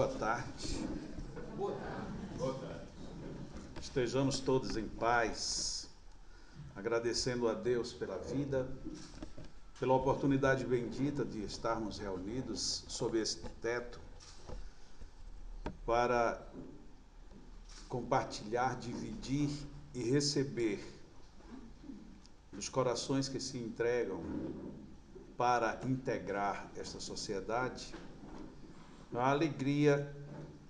Boa tarde. Boa tarde. Boa tarde. Estejamos todos em paz, agradecendo a Deus pela vida, pela oportunidade bendita de estarmos reunidos sob esse teto para compartilhar, dividir e receber dos corações que se entregam para integrar esta sociedade a alegria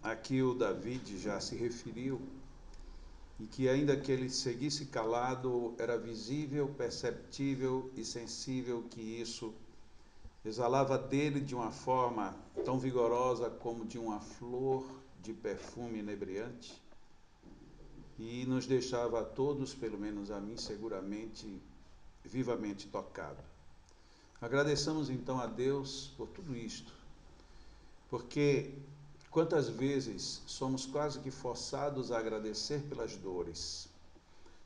a que o David já se referiu e que ainda que ele seguisse calado, era visível, perceptível e sensível que isso exalava dele de uma forma tão vigorosa como de uma flor de perfume inebriante e nos deixava a todos, pelo menos a mim, seguramente, vivamente tocado. Agradeçamos então a Deus por tudo isto, porque quantas vezes somos quase que forçados a agradecer pelas dores,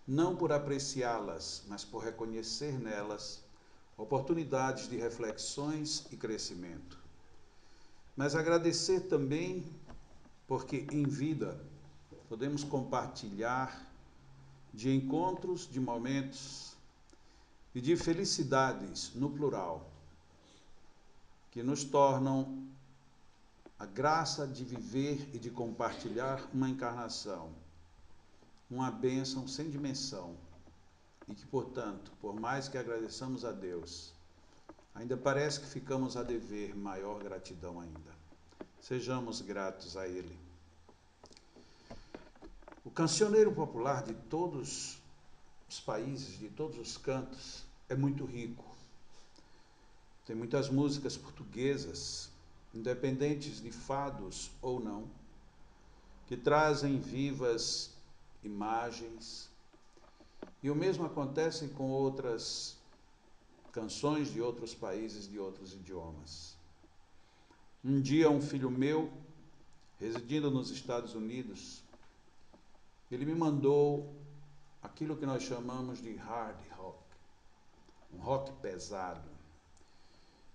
não por apreciá-las, mas por reconhecer nelas oportunidades de reflexões e crescimento. Mas agradecer também porque em vida podemos compartilhar de encontros, de momentos e de felicidades no plural, que nos tornam a graça de viver e de compartilhar uma encarnação, uma bênção sem dimensão, e que, portanto, por mais que agradeçamos a Deus, ainda parece que ficamos a dever maior gratidão ainda. Sejamos gratos a Ele. O cancioneiro popular de todos os países, de todos os cantos, é muito rico. Tem muitas músicas portuguesas, independentes de fados ou não, que trazem vivas imagens. E o mesmo acontece com outras canções de outros países, de outros idiomas. Um dia, um filho meu, residindo nos Estados Unidos, ele me mandou aquilo que nós chamamos de hard rock, um rock pesado,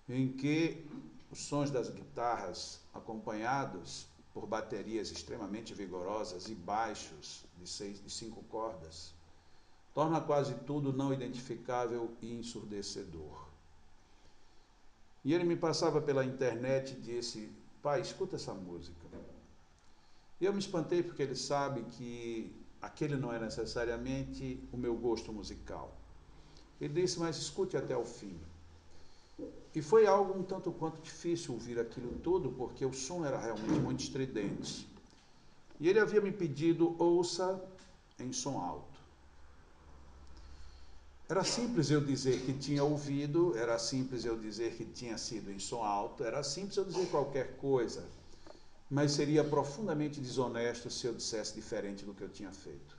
em que os sons das guitarras, acompanhados por baterias extremamente vigorosas e baixos de 5 cordas, torna quase tudo não identificável e ensurdecedor. E ele me passava pela internet e disse: pai, escuta essa música. E eu me espantei porque ele sabe que aquele não é necessariamente o meu gosto musical. Ele disse: mas escute até o fim. E foi algo um tanto quanto difícil ouvir aquilo tudo, porque o som era realmente muito estridente. E ele havia me pedido: ouça em som alto. Era simples eu dizer que tinha ouvido, era simples eu dizer que tinha sido em som alto, era simples eu dizer qualquer coisa, mas seria profundamente desonesto se eu dissesse diferente do que eu tinha feito.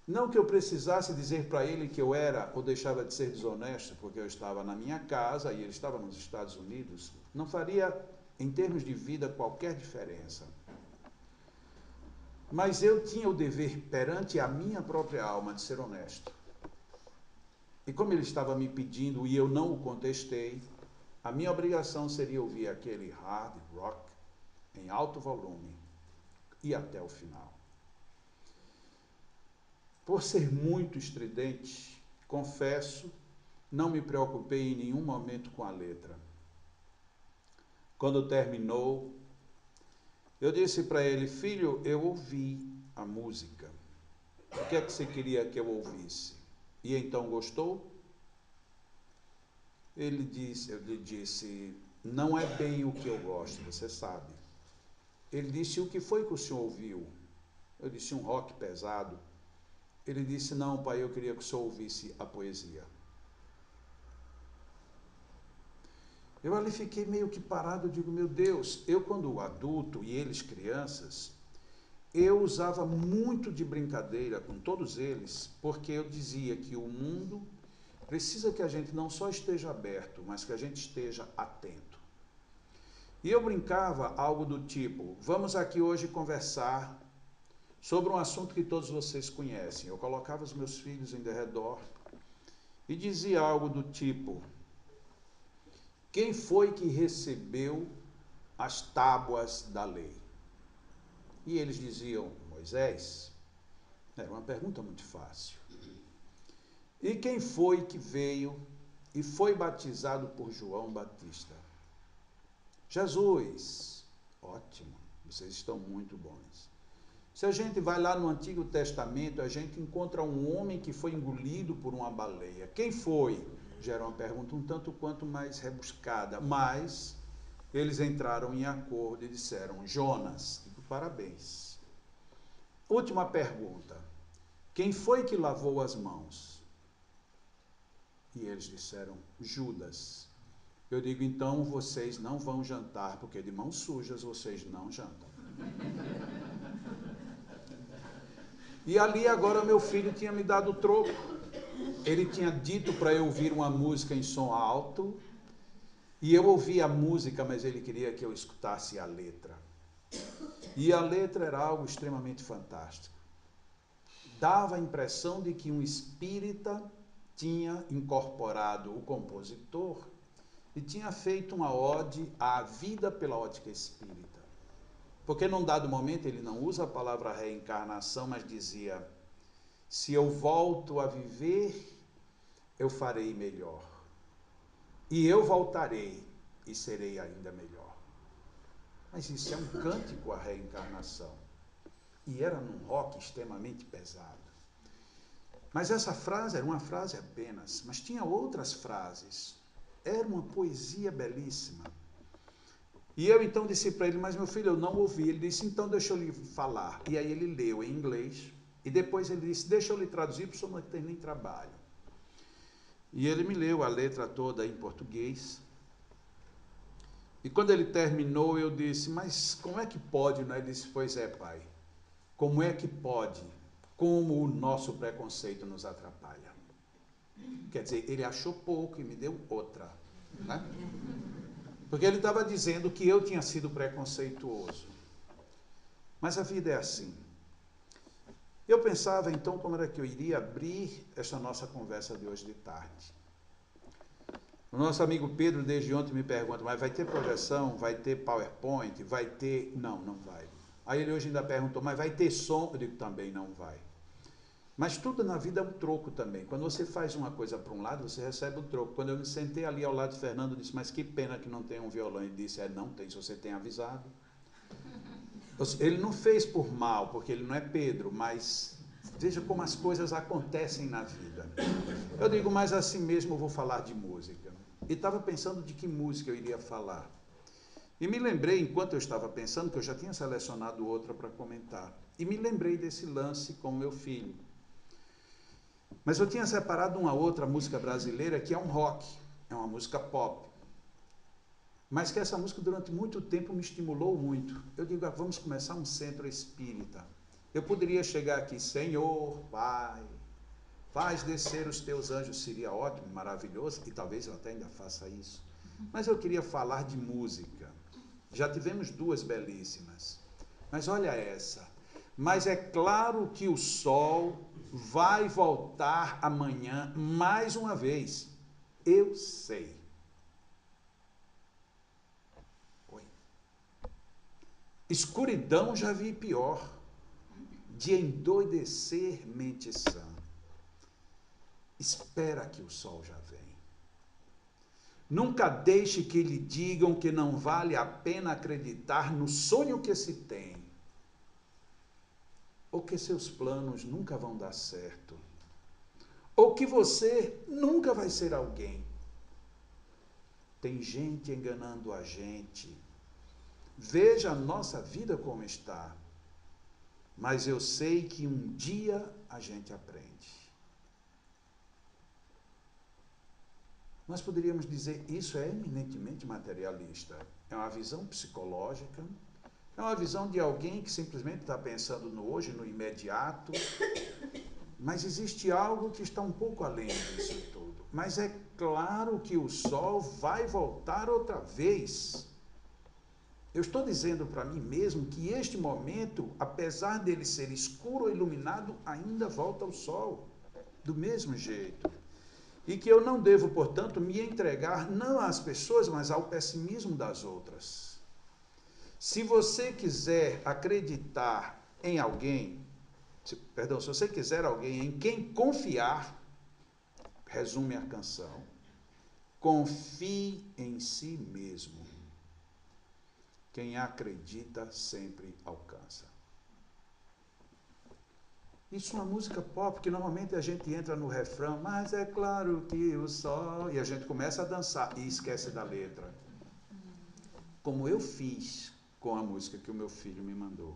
Não que eu precisasse dizer para ele que eu era ou deixava de ser desonesto, porque eu estava na minha casa e ele estava nos Estados Unidos, não faria, em termos de vida, qualquer diferença. Mas eu tinha o dever perante a minha própria alma de ser honesto. E como ele estava me pedindo e eu não o contestei, a minha obrigação seria ouvir aquele hard rock em alto volume e até o final. Por ser muito estridente, confesso, não me preocupei em nenhum momento com a letra. Quando terminou, eu disse para ele: filho, eu ouvi a música. O que é que você queria que eu ouvisse? E então gostou? Eu lhe disse: não é bem o que eu gosto, você sabe. Ele disse: o que foi que o senhor ouviu? Eu disse: um rock pesado. Ele disse: não, pai, eu queria que o senhor ouvisse a poesia. Eu ali fiquei meio que parado, eu digo: meu Deus, eu quando adulto e eles crianças, eu usava muito de brincadeira com todos eles, porque eu dizia que o mundo precisa que a gente não só esteja aberto, mas que a gente esteja atento. E eu brincava algo do tipo: vamos aqui hoje conversar sobre um assunto que todos vocês conhecem. Eu colocava os meus filhos em derredor e dizia algo do tipo: quem foi que recebeu as tábuas da lei? E eles diziam, Moisés. Era uma pergunta muito fácil. E quem foi que veio e foi batizado por João Batista? Jesus. Ótimo, vocês estão muito bons. Se a gente vai lá no Antigo Testamento, a gente encontra um homem que foi engolido por uma baleia. Quem foi? Já era uma pergunta um tanto quanto mais rebuscada, mas eles entraram em acordo e disseram, Jonas. Digo, parabéns. Última pergunta. Quem foi que lavou as mãos? E eles disseram, Judas. Eu digo, então vocês não vão jantar, porque de mãos sujas vocês não jantam. E ali agora meu filho tinha me dado o troco. Ele tinha dito para eu ouvir uma música em som alto, e eu ouvi a música, mas ele queria que eu escutasse a letra. E a letra era algo extremamente fantástico. Dava a impressão de que um espírita tinha incorporado o compositor e tinha feito uma ode à vida pela ótica espírita. Porque num dado momento ele não usa a palavra reencarnação, mas dizia, se eu volto a viver, eu farei melhor. E eu voltarei e serei ainda melhor. Mas isso é um cântico à reencarnação. E era num rock extremamente pesado. Mas essa frase era uma frase apenas, mas tinha outras frases. Era uma poesia belíssima. E eu então disse para ele, mas meu filho, eu não ouvi. Ele disse, então deixa eu lhe falar. E aí ele leu em inglês, e depois ele disse, deixa eu lhe traduzir, porque o senhor não tem nem trabalho. E ele me leu a letra toda em português. E quando ele terminou, eu disse, mas como é que pode? Ele disse, pois é, pai, como é que pode? Como o nosso preconceito nos atrapalha. Quer dizer, ele achou pouco e me deu outra, né? Porque ele estava dizendo que eu tinha sido preconceituoso. Mas a vida é assim. Eu pensava então como era que eu iria abrir esta nossa conversa de hoje de tarde. O nosso amigo Pedro desde ontem me pergunta, mas vai ter projeção, vai ter PowerPoint, vai ter... Não, não vai. Aí ele hoje ainda perguntou, mas vai ter som? Eu digo, também não vai. Mas tudo na vida é um troco também. Quando você faz uma coisa para um lado, você recebe um troco. Quando eu me sentei ali ao lado de Fernando, eu disse, mas que pena que não tem um violão. Ele disse, não tem, se você tem avisado. Ele não fez por mal, porque ele não é Pedro, mas veja como as coisas acontecem na vida. Eu digo, mas assim mesmo eu vou falar de música. E estava pensando de que música eu iria falar. E me lembrei, enquanto eu estava pensando, que eu já tinha selecionado outra para comentar. E me lembrei desse lance com o meu filho. Mas eu tinha separado uma outra música brasileira que é um rock, é uma música pop. Mas que essa música durante muito tempo me estimulou muito. Eu digo, vamos começar um centro espírita. Eu poderia chegar aqui, Senhor, Pai, faz descer os teus anjos, seria ótimo, maravilhoso, e talvez eu até ainda faça isso. Mas eu queria falar de música. Já tivemos duas belíssimas. Mas olha essa. Mas é claro que o sol vai voltar amanhã mais uma vez. Eu sei. Oi. Escuridão já vi pior. De endoidecer mente sã. Espera que o sol já vem. Nunca deixe que lhe digam que não vale a pena acreditar no sonho que se tem. Ou que seus planos nunca vão dar certo. Ou que você nunca vai ser alguém. Tem gente enganando a gente. Veja a nossa vida como está. Mas eu sei que um dia a gente aprende. Nós poderíamos dizer, isso é eminentemente materialista. É uma visão psicológica, é uma visão de alguém que simplesmente está pensando no hoje, no imediato, mas existe algo que está um pouco além disso tudo. Mas é claro que o sol vai voltar outra vez. Eu estou dizendo para mim mesmo que este momento, apesar dele ser escuro ou iluminado, ainda volta ao sol, do mesmo jeito. E que eu não devo, portanto, me entregar não às pessoas, mas ao pessimismo das outras. Se você quiser acreditar em alguém, se você quiser alguém em quem confiar, resume a canção, confie em si mesmo. Quem acredita sempre alcança. Isso é uma música pop, que normalmente a gente entra no refrão, mas é claro que o sol... E a gente começa a dançar e esquece da letra. Como eu fiz com a música que o meu filho me mandou.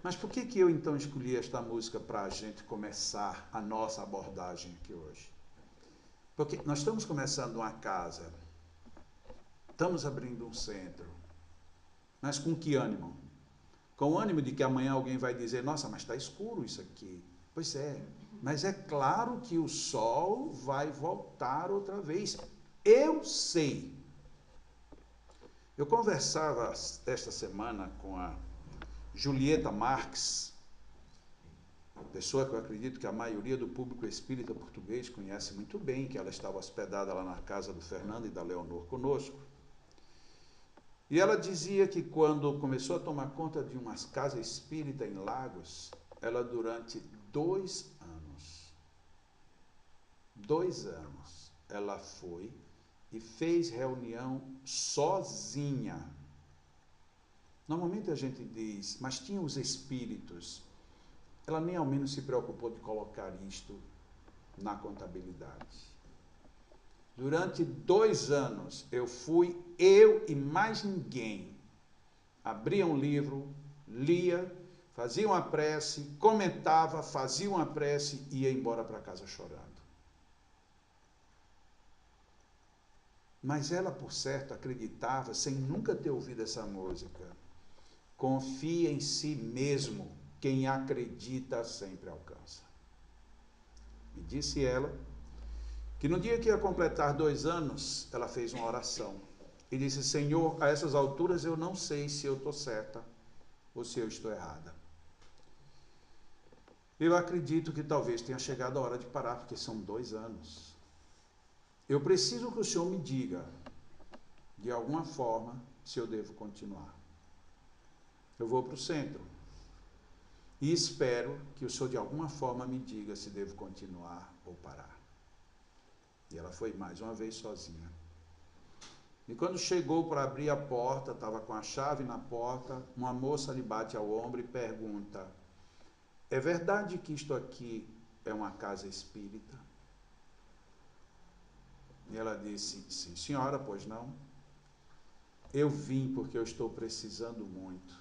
Mas por que eu então escolhi esta música para a gente começar a nossa abordagem aqui hoje? Porque nós estamos começando uma casa, estamos abrindo um centro, mas com que ânimo? Com o ânimo de que amanhã alguém vai dizer, nossa, mas está escuro isso aqui. Pois é, mas é claro que o sol vai voltar outra vez. Eu sei. Eu conversava esta semana com a Julieta Marques, pessoa que eu acredito que a maioria do público espírita português conhece muito bem, que ela estava hospedada lá na casa do Fernando e da Leonor conosco. E ela dizia que quando começou a tomar conta de umas casas espíritas em Lagos, ela durante 2 anos, ela foi e fez reunião sozinha. Normalmente a gente diz, mas tinha os espíritos. Ela nem ao menos se preocupou de colocar isto na contabilidade. Durante 2 anos, eu e mais ninguém, abria um livro, lia, fazia uma prece, comentava, fazia uma prece e ia embora para casa chorando. Mas ela, por certo, acreditava, sem nunca ter ouvido essa música, confia em si mesmo, quem acredita sempre alcança. Me disse ela que no dia que ia completar 2 anos, ela fez uma oração e disse, Senhor, a essas alturas eu não sei se eu estou certa ou se eu estou errada. Eu acredito que talvez tenha chegado a hora de parar, porque são 2 anos. Eu preciso que o Senhor me diga, de alguma forma, se eu devo continuar. Eu vou para o centro e espero que o Senhor de alguma forma me diga se devo continuar ou parar. E ela foi mais uma vez sozinha. E quando chegou para abrir a porta, estava com a chave na porta, uma moça lhe bate ao ombro e pergunta, é verdade que isto aqui é uma casa espírita? E ela disse, sim senhora, pois não? Eu vim porque eu estou precisando muito.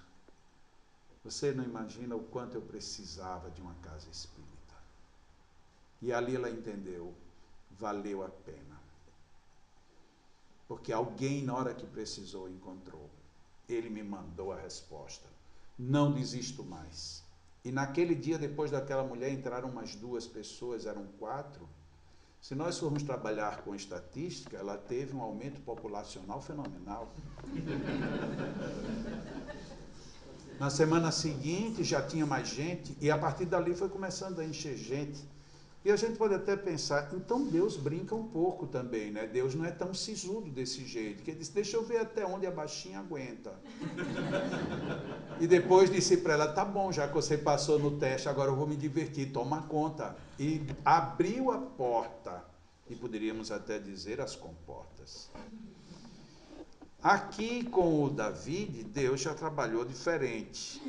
Você não imagina o quanto eu precisava de uma casa espírita. E ali ela entendeu, valeu a pena. Porque alguém, na hora que precisou, encontrou. Ele me mandou a resposta. Não desisto mais. E naquele dia, depois daquela mulher, entraram umas 2 pessoas, eram 4. Se nós formos trabalhar com estatística, ela teve um aumento populacional fenomenal. Na semana seguinte já tinha mais gente e a partir dali foi começando a encher gente. E a gente pode até pensar, então Deus brinca um pouco também, né? Deus não é tão sisudo desse jeito, que ele disse, deixa eu ver até onde a baixinha aguenta. E depois disse para ela, tá bom, já que você passou no teste, agora eu vou me divertir, toma conta. E abriu a porta, e poderíamos até dizer as comportas. Aqui com o David, Deus já trabalhou diferente.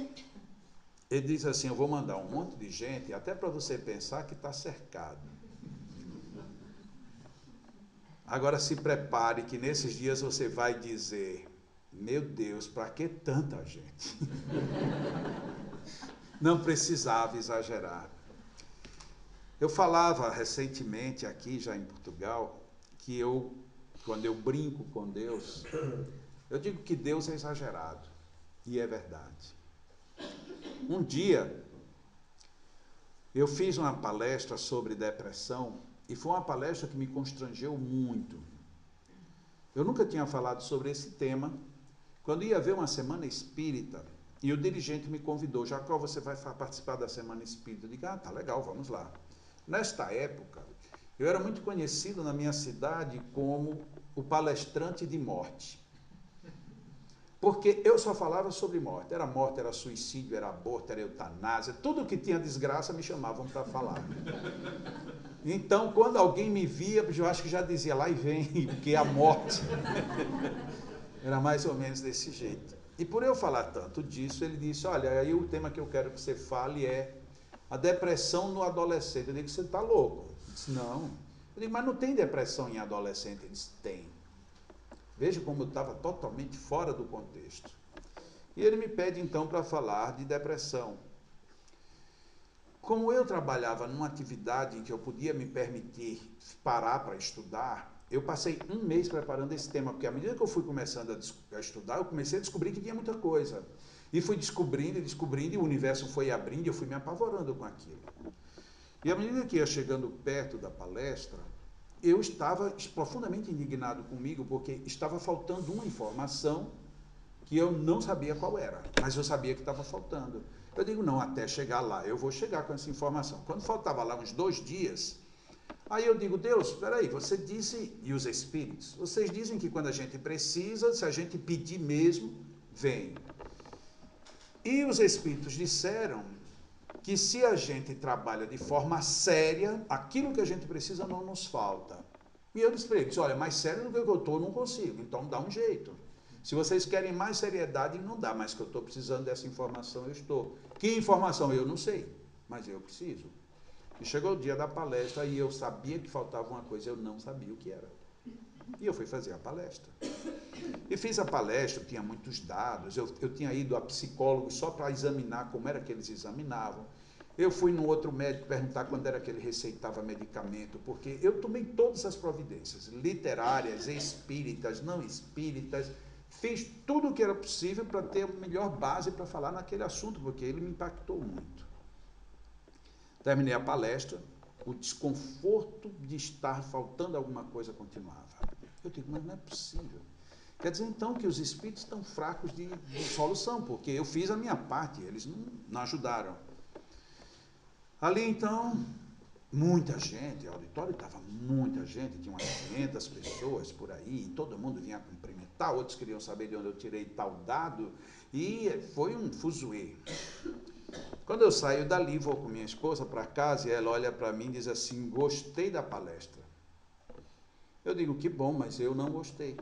Ele diz assim, eu vou mandar um monte de gente, até para você pensar que está cercado. Agora se prepare que nesses dias você vai dizer, meu Deus, para que tanta gente? Não precisava exagerar. Eu falava recentemente aqui, já em Portugal, que quando eu brinco com Deus, eu digo que Deus é exagerado. E é verdade. Um dia, eu fiz uma palestra sobre depressão e foi uma palestra que me constrangeu muito. Eu nunca tinha falado sobre esse tema. Quando ia haver uma semana espírita, e o dirigente me convidou, Jacó, você vai participar da semana espírita? Eu digo, tá legal, vamos lá. Nesta época, eu era muito conhecido na minha cidade como o palestrante de morte. Porque eu só falava sobre morte, era suicídio, era aborto, era eutanásia, tudo que tinha desgraça me chamavam para falar. Então, quando alguém me via, eu acho que já dizia, lá e vem, porque a morte. Era mais ou menos desse jeito. E por eu falar tanto disso, ele disse, olha, aí o tema que eu quero que você fale é a depressão no adolescente. Eu digo, você está louco? Ele disse, não. Eu digo, mas não tem depressão em adolescente? Ele disse, tem. Veja como eu estava totalmente fora do contexto. E ele me pede então para falar de depressão. Como eu trabalhava numa atividade em que eu podia me permitir parar para estudar, eu passei um mês preparando esse tema, porque à medida que eu fui começando a estudar, eu comecei a descobrir que tinha muita coisa. E fui descobrindo, e o universo foi abrindo, e eu fui me apavorando com aquilo. E à medida que ia chegando perto da palestra, eu estava profundamente indignado comigo, porque estava faltando uma informação que eu não sabia qual era, mas eu sabia que estava faltando. Eu digo, não, até chegar lá, eu vou chegar com essa informação. Quando faltava lá uns 2 dias, aí eu digo, Deus, espera aí, você disse, e os espíritos, vocês dizem que quando a gente precisa, se a gente pedir mesmo, vem. E os espíritos disseram que se a gente trabalha de forma séria, aquilo que a gente precisa não nos falta. E eu disse para eles, olha, mais sério do que eu estou, não consigo, então dá um jeito. Se vocês querem mais seriedade, não dá, mas que eu estou precisando dessa informação, eu estou. Que informação? Eu não sei, mas eu preciso. E chegou o dia da palestra e eu sabia que faltava uma coisa, eu não sabia o que era. E eu fui fazer a palestra. E fiz a palestra, tinha muitos dados, eu tinha ido a psicólogos só para examinar como era que eles examinavam. Eu fui no outro médico perguntar quando era que ele receitava medicamento, porque eu tomei todas as providências, literárias, espíritas, não espíritas, fiz tudo o que era possível para ter a melhor base para falar naquele assunto, porque ele me impactou muito. Terminei a palestra, o desconforto de estar faltando alguma coisa continuava. Eu digo, mas não é possível. Quer dizer, então, que os espíritos estão fracos de solução, porque eu fiz a minha parte, eles não ajudaram. Ali, então, muita gente, o auditório estava muita gente, tinha umas 500 pessoas por aí, e todo mundo vinha cumprimentar, outros queriam saber de onde eu tirei tal dado, e foi um fuzuê. Quando eu saio dali, vou com minha esposa para casa, e ela olha para mim e diz assim, gostei da palestra. Eu digo, que bom, mas eu não gostei.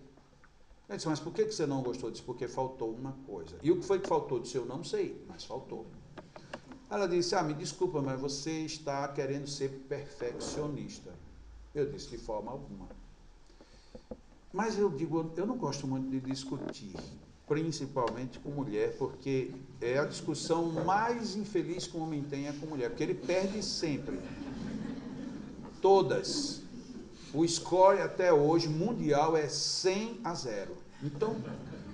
Ela disse, mas por que você não gostou? Eu disse, porque faltou uma coisa. E o que foi que faltou? Eu disse, eu não sei, mas faltou. Ela disse, me desculpa, mas você está querendo ser perfeccionista. Eu disse, de forma alguma. Mas eu digo, eu não gosto muito de discutir, principalmente com mulher, porque é a discussão mais infeliz que um homem tem é com mulher, porque ele perde sempre. Todas. O score até hoje, mundial, é 100-0. Então,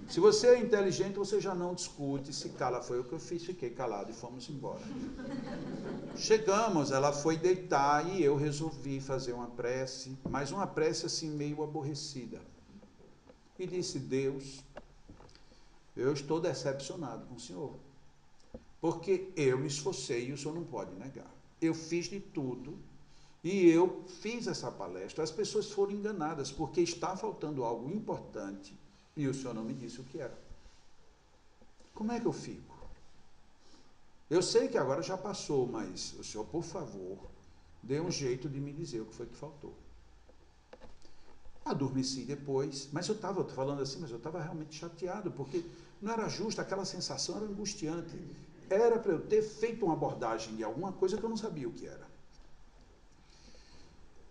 se você é inteligente, você já não discute, se cala. Foi o que eu fiz, fiquei calado e fomos embora. Chegamos, ela foi deitar e eu resolvi fazer uma prece, mas uma prece assim meio aborrecida. E disse, Deus, eu estou decepcionado com o Senhor, porque eu me esforcei e o Senhor não pode negar. Eu fiz de tudo e eu fiz essa palestra, as pessoas foram enganadas, porque está faltando algo importante e o Senhor não me disse o que era. Como é que eu fico? Eu sei que agora já passou, mas o Senhor, por favor, dê um jeito de me dizer o que foi que faltou. Adormeci depois, mas eu estava falando assim, mas eu estava realmente chateado, porque não era justo, aquela sensação era angustiante. Era para eu ter feito uma abordagem de alguma coisa que eu não sabia o que era.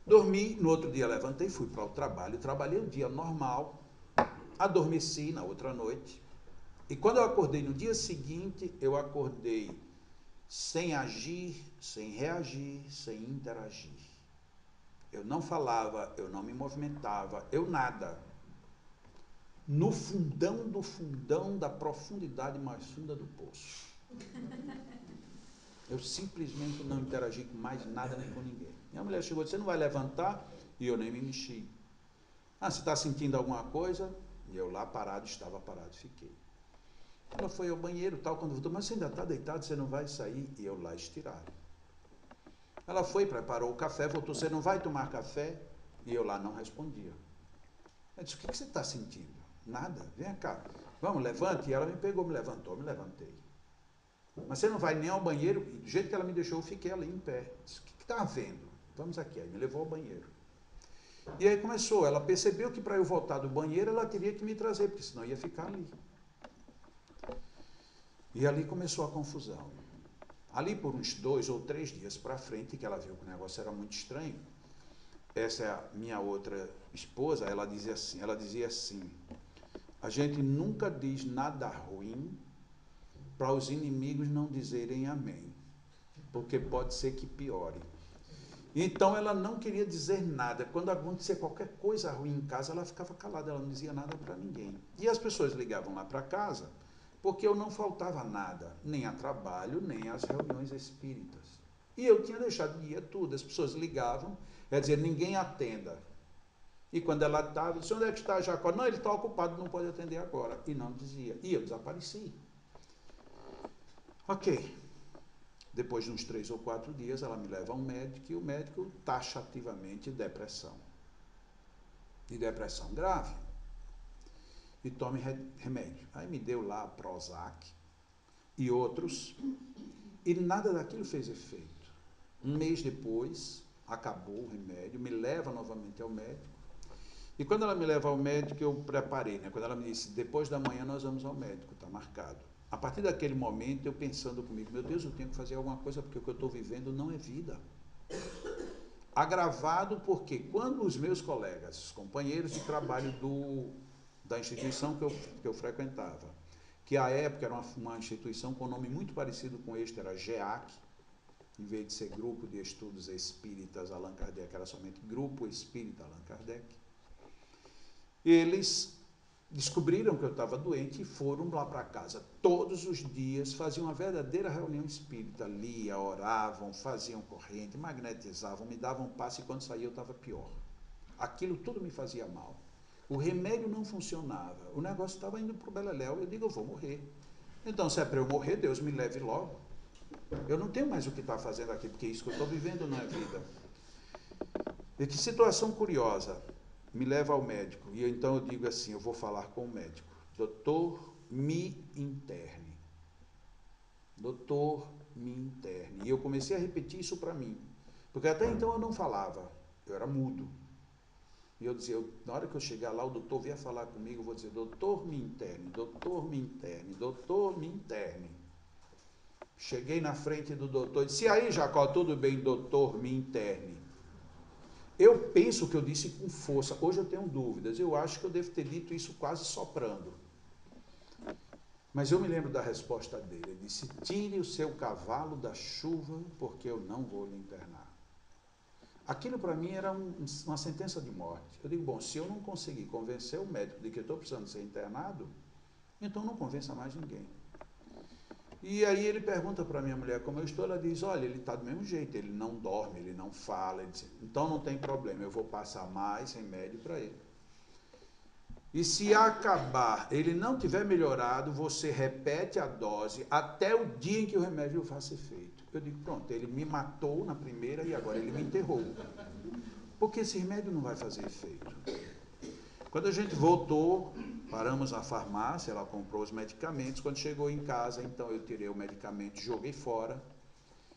Dormi, no outro dia levantei, fui para o trabalho, trabalhei um dia normal, adormeci na outra noite, e quando eu acordei no dia seguinte, eu acordei sem agir, sem reagir, sem interagir. Eu não falava, eu não me movimentava, eu nada. No fundão da profundidade mais funda do poço. Eu simplesmente não interagi com mais nada nem com ninguém. Minha mulher chegou e disse, você não vai levantar? E eu nem me mexi. Você está sentindo alguma coisa? E eu lá parado, estava parado, fiquei. Ela foi ao banheiro, tal, quando voltou, mas você ainda está deitado, você não vai sair? E eu lá estirado. Ela foi, preparou o café, voltou, você não vai tomar café? E eu lá não respondia. Eu disse, o que você está sentindo? Nada, vem cá. Vamos, levante. E ela me pegou, me levantou, me levantei. Mas você não vai nem ao banheiro? E do jeito que ela me deixou, eu fiquei ali em pé. Disse, o que está havendo? Vamos aqui. Aí me levou ao banheiro. E aí começou. Ela percebeu que para eu voltar do banheiro, ela teria que me trazer, porque senão ia ficar ali. E ali começou a confusão. Ali por uns 2 ou 3 dias para frente, que ela viu que o negócio era muito estranho, essa é a minha outra esposa, ela dizia assim, a gente nunca diz nada ruim para os inimigos não dizerem amém, porque pode ser que piore. Então ela não queria dizer nada. Quando acontecia qualquer coisa ruim em casa, ela ficava calada, ela não dizia nada para ninguém. E as pessoas ligavam lá para casa, porque eu não faltava nada, nem a trabalho, nem às reuniões espíritas. E eu tinha deixado de ir a tudo. As pessoas ligavam, quer dizer, ninguém atenda. E quando ela estava, disse, onde é que está Jacó? Não, ele está ocupado, não pode atender agora. E não dizia. E eu desapareci. Ok. Depois de uns 3 ou 4 dias, ela me leva a um médico, e o médico taxativamente depressão. E depressão grave. E tome remédio. Aí me deu lá Prozac e outros, e nada daquilo fez efeito. Um mês depois, acabou o remédio, me leva novamente ao médico. E quando ela me leva ao médico, eu preparei, né? Quando ela me disse, depois da manhã nós vamos ao médico, está marcado. A partir daquele momento, eu pensando comigo, meu Deus, eu tenho que fazer alguma coisa, porque o que eu estou vivendo não é vida. Agravado porque quando os meus colegas, os companheiros de trabalho da instituição que eu frequentava, que à época era uma instituição com nome muito parecido com este, era GEAC, em vez de ser Grupo de Estudos Espíritas Allan Kardec, era somente Grupo Espírita Allan Kardec. Eles descobriram que eu estava doente e foram lá para casa. Todos os dias faziam uma verdadeira reunião espírita. Lia, oravam, faziam corrente, magnetizavam, me davam passe e quando saía eu estava pior. Aquilo tudo me fazia mal. O remédio não funcionava. O negócio estava indo para o beleléu. Eu digo, eu vou morrer. Então, se é para eu morrer, Deus me leve logo. Eu não tenho mais o que estar fazendo aqui, porque isso que eu estou vivendo não é vida. E que situação curiosa. Me leva ao médico, e então eu digo assim, eu vou falar com o médico, doutor, me interne. Doutor, me interne. E eu comecei a repetir isso para mim, porque até então eu não falava, eu era mudo. E eu dizia, na hora que eu chegar lá, o doutor vier falar comigo, eu vou dizer, doutor, me interne, doutor, me interne, doutor, me interne. Cheguei na frente do doutor e disse, e aí, Jacó, tudo bem, doutor, me interne. Eu penso que eu disse com força, hoje eu tenho dúvidas, eu acho que eu devo ter dito isso quase soprando. Mas eu me lembro da resposta dele, ele disse, tire o seu cavalo da chuva, porque eu não vou lhe internar. Aquilo para mim era uma sentença de morte. Eu digo, bom, se eu não conseguir convencer o médico de que eu estou precisando ser internado, então não convença mais ninguém. E aí ele pergunta para minha mulher como eu estou, ela diz, olha, ele está do mesmo jeito, ele não dorme, ele não fala, ele diz, então não tem problema, eu vou passar mais remédio para ele. E se acabar, ele não tiver melhorado, você repete a dose até o dia em que o remédio faça efeito. Eu digo, pronto, ele me matou na primeira e agora ele me enterrou. Porque esse remédio não vai fazer efeito. Quando a gente voltou, paramos na farmácia, ela comprou os medicamentos. Quando chegou em casa, então eu tirei o medicamento, joguei fora.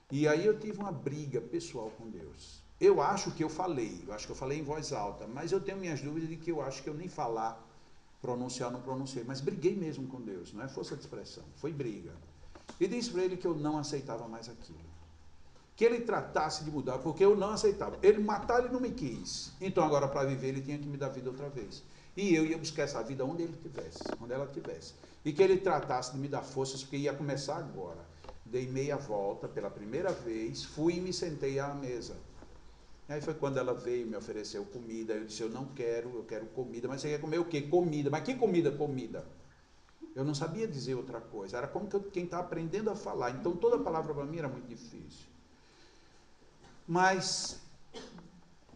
E aí eu tive uma briga pessoal com Deus. Eu acho que eu falei em voz alta, mas eu tenho minhas dúvidas de que eu acho que eu nem falar, pronunciar, não pronunciei. Mas briguei mesmo com Deus, não é força de expressão, foi briga. E disse para ele que eu não aceitava mais aquilo. Que ele tratasse de mudar, porque eu não aceitava. Ele matar, ele não me quis. Então agora para viver ele tinha que me dar vida outra vez. E eu ia buscar essa vida onde ele tivesse, onde ela tivesse. E que ele tratasse de me dar forças, porque ia começar agora. Dei meia volta pela primeira vez, fui e me sentei à mesa. E aí foi quando ela veio, me ofereceu comida. Eu disse, eu não quero, eu quero comida. Mas você quer comer o quê? Comida. Mas que comida? Comida. Eu não sabia dizer outra coisa. Era como quem está aprendendo a falar. Então toda palavra para mim era muito difícil. Mas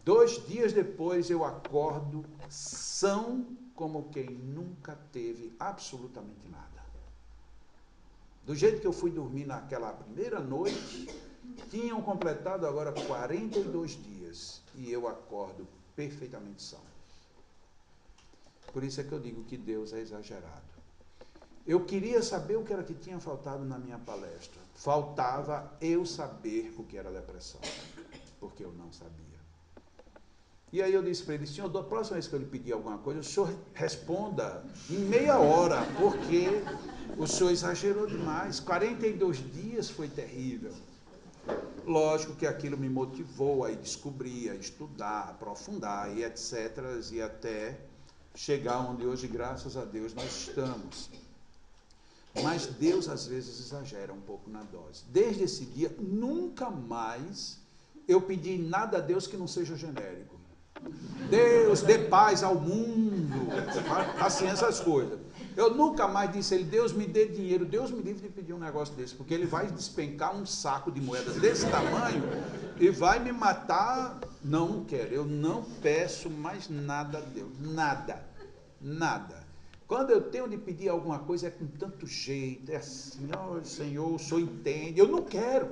2 dias depois eu acordo são como quem nunca teve absolutamente nada. Do jeito que eu fui dormir naquela primeira noite, tinham completado agora 42 dias e eu acordo perfeitamente são. Por isso é que eu digo que Deus é exagerado. Eu queria saber o que era que tinha faltado na minha palestra. Faltava eu saber o que era depressão, porque eu não sabia. E aí eu disse para ele, senhor, da próxima vez que eu lhe pedir alguma coisa, o senhor responda em meia hora, porque o senhor exagerou demais. 42 dias foi terrível. Lógico que aquilo me motivou a ir descobrir, a estudar, a aprofundar, e etc., e até chegar onde hoje, graças a Deus, nós estamos. Mas Deus, às vezes, exagera um pouco na dose. Desde esse dia, nunca mais eu pedi nada a Deus que não seja genérico. Deus, dê paz ao mundo. Assim, essas coisas. Eu nunca mais disse a ele, Deus me dê dinheiro. Deus me livre de pedir um negócio desse, porque ele vai despencar um saco de moedas desse tamanho e vai me matar. Não, não quero. Eu não peço mais nada a Deus. Nada. Nada. Quando eu tenho de pedir alguma coisa, é com tanto jeito, é assim, ó, Senhor, o Senhor entende. Eu não quero,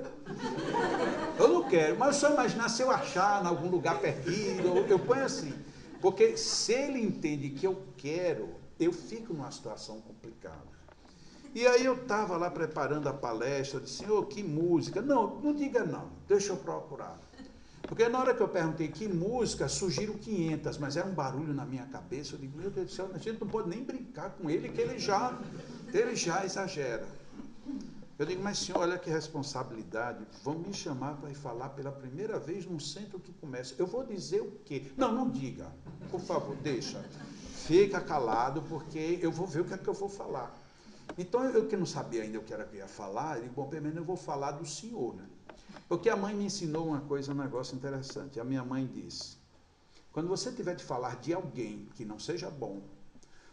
mas o Senhor imaginar se eu achar em algum lugar perdido, eu ponho assim, porque se Ele entende que eu quero, eu fico numa situação complicada. E aí eu estava lá preparando a palestra, eu disse, Senhor, que música? Não, não diga não, deixa eu procurar. Porque na hora que eu perguntei que música, surgiram 500, mas era um barulho na minha cabeça. Eu digo, meu Deus do céu, a gente não pode nem brincar com ele, que ele já exagera. Eu digo, mas senhor, olha que responsabilidade, vão me chamar para ir falar pela primeira vez num centro que começa. Eu vou dizer o quê? Não, não diga, por favor, deixa. Fica calado, porque eu vou ver o que é que eu vou falar. Então, eu que não sabia ainda o que era que eu ia falar, eu digo, bom, pelo menos eu vou falar do senhor, né? Porque a mãe me ensinou uma coisa, um negócio interessante. A minha mãe disse, quando você tiver de falar de alguém que não seja bom,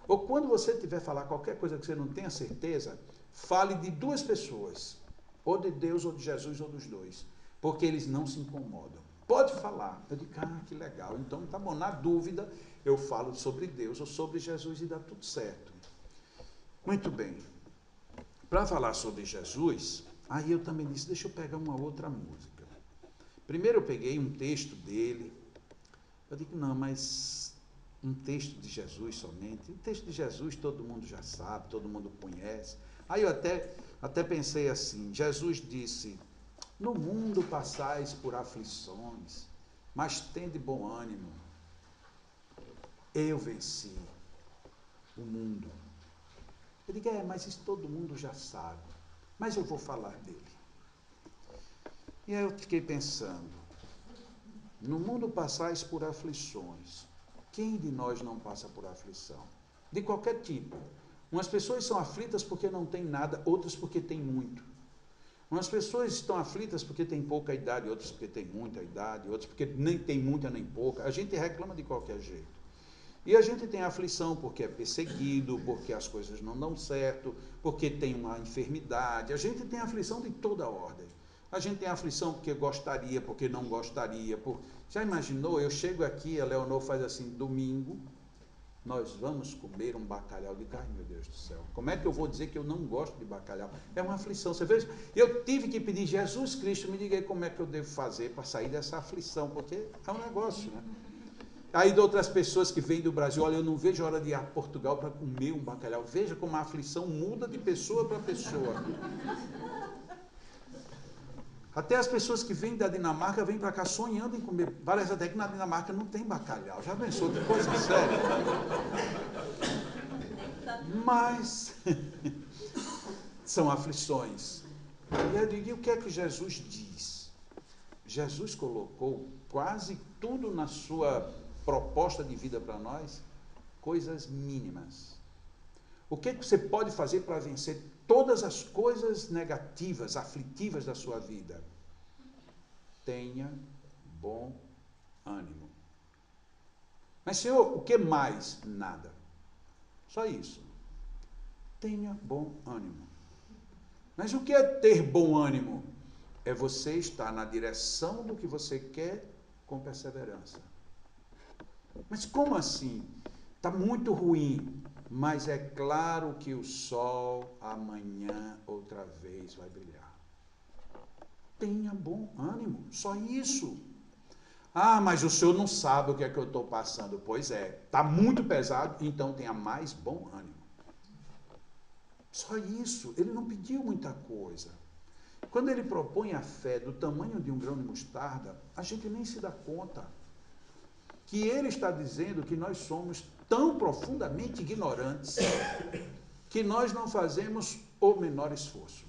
ou quando você tiver de falar qualquer coisa que você não tenha certeza, fale de duas pessoas, ou de Deus, ou de Jesus, ou dos dois, porque eles não se incomodam. Pode falar. Eu digo, que legal. Então, tá bom, na dúvida, eu falo sobre Deus ou sobre Jesus e dá tudo certo. Muito bem. Para falar sobre Jesus, aí eu também disse, deixa eu pegar uma outra música. Primeiro eu peguei um texto dele, eu digo, não, mas um texto de Jesus somente, o texto de Jesus todo mundo já sabe, todo mundo conhece. Aí eu até pensei assim, Jesus disse, no mundo passais por aflições, mas tende bom ânimo, eu venci o mundo. Eu digo, mas isso todo mundo já sabe, mas eu vou falar dele. E aí eu fiquei pensando, no mundo passais por aflições, quem de nós não passa por aflição? De qualquer tipo. Umas pessoas são aflitas porque não têm nada, outras porque têm muito. Umas pessoas estão aflitas porque têm pouca idade, outras porque têm muita idade, outras porque nem tem muita nem pouca. A gente reclama de qualquer jeito. E a gente tem aflição porque é perseguido, porque as coisas não dão certo, porque tem uma enfermidade. A gente tem aflição de toda ordem. A gente tem aflição porque gostaria, porque não gostaria. Já imaginou? Eu chego aqui, a Leonor faz assim, domingo, nós vamos comer um bacalhau de carne, meu Deus do céu. Como é que eu vou dizer que eu não gosto de bacalhau? É uma aflição. Você vê? Eu tive que pedir, Jesus Cristo, me diga aí como é que eu devo fazer para sair dessa aflição, porque é um negócio, né? Aí de outras pessoas que vêm do Brasil, olha, eu não vejo a hora de ir a Portugal para comer um bacalhau. Veja como a aflição muda de pessoa para pessoa. Até as pessoas que vêm da Dinamarca vêm para cá sonhando em comer. Parece até que na Dinamarca não tem bacalhau. Já pensou? Que coisa séria. Mas são aflições. E eu digo, e o que é que Jesus diz? Jesus colocou quase tudo na sua proposta de vida para nós, coisas mínimas. O que você pode fazer para vencer todas as coisas negativas, aflitivas da sua vida? Tenha bom ânimo. Mas, Senhor, o que mais? Nada. Só isso. Tenha bom ânimo. Mas o que é ter bom ânimo? É você estar na direção do que você quer com perseverança. Mas como assim? Está muito ruim, mas é claro que o sol amanhã outra vez vai brilhar. Tenha bom ânimo, só isso. Mas o senhor não sabe o que é que eu estou passando. Pois é, está muito pesado, então tenha mais bom ânimo. Só isso, ele não pediu muita coisa. Quando ele propõe a fé do tamanho de um grão de mostarda, a gente nem se dá conta que ele está dizendo que nós somos tão profundamente ignorantes que nós não fazemos o menor esforço.